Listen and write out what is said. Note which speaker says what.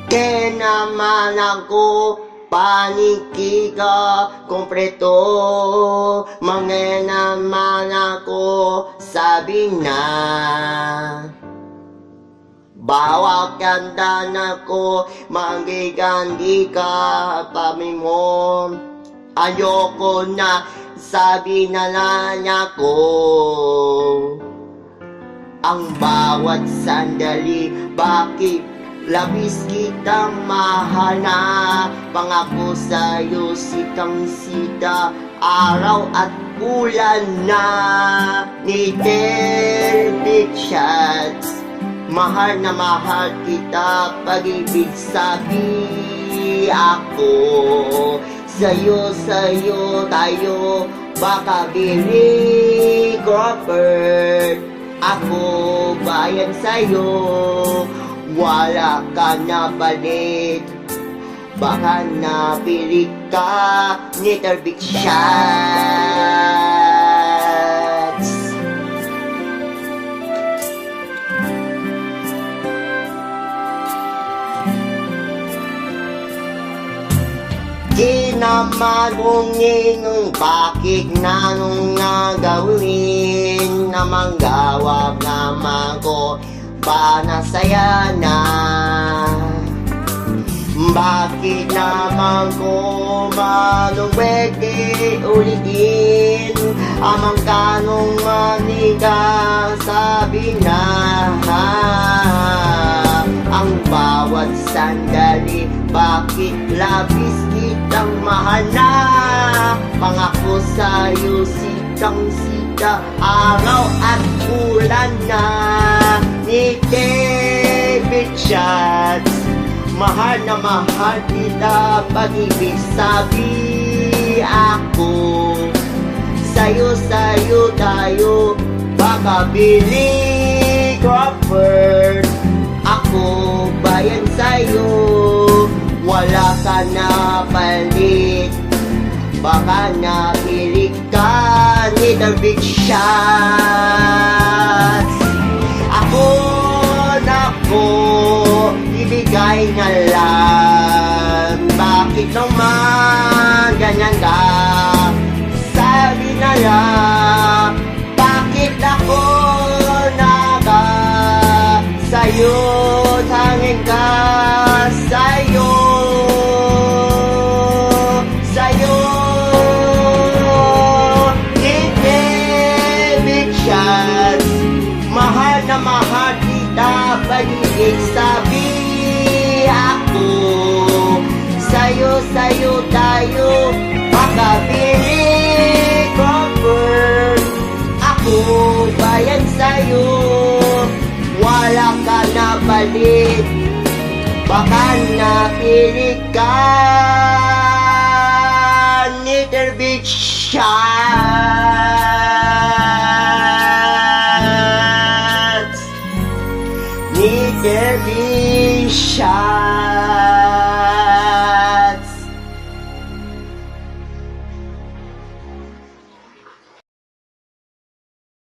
Speaker 1: Kaya naman ako panikiga kompleto. Mga naman ako sabi na bawat ganda na ko manggigandi ka pami mo. Ayoko na sabi na lang ako. Ang bawat sandali, bakit labis kitang mahal na? Pangako sa'yo sitang sita, araw at ulan na. Little shots, mahal na mahal kita, pag-ibig sabi ako. Sa'yo tayo, baka Billy Crawford. Ako bayan sa'yo, wala ka na balik. Baka napili ka, Little Big Shots. Di naman hungin bakit na nung gawin na manggawag naman ko pa nasaya na. Bakit naman ko manuwede ulitin amang kanong maniga sabi na. Ang bawat sandali, bakit labis kitang mahal na? Pangako sa'yo sitang sita, araw at ulan na. Ni David Shots, mahal na mahal kita, pag-ibig sabi ako. Sa'yo tayo, baka Billy Crawford. Ako bayan sa'yo, wala ka na palit. Baka napilit ka, Little Big Shots. Ako nako, ibigay na lang. Bakit naman ganyan ka? Sabi na lang, bakit ako sa'yo, tanging ka sa'yo. Big Shots, mahal na mahal kita, pag-ibig sabi ako. Sa'yo tayo, baka Billy Crawford. Ako bayan sa'yo, wala ka na balik. Baka napili ka, Little Big Shots. Little Big Shots.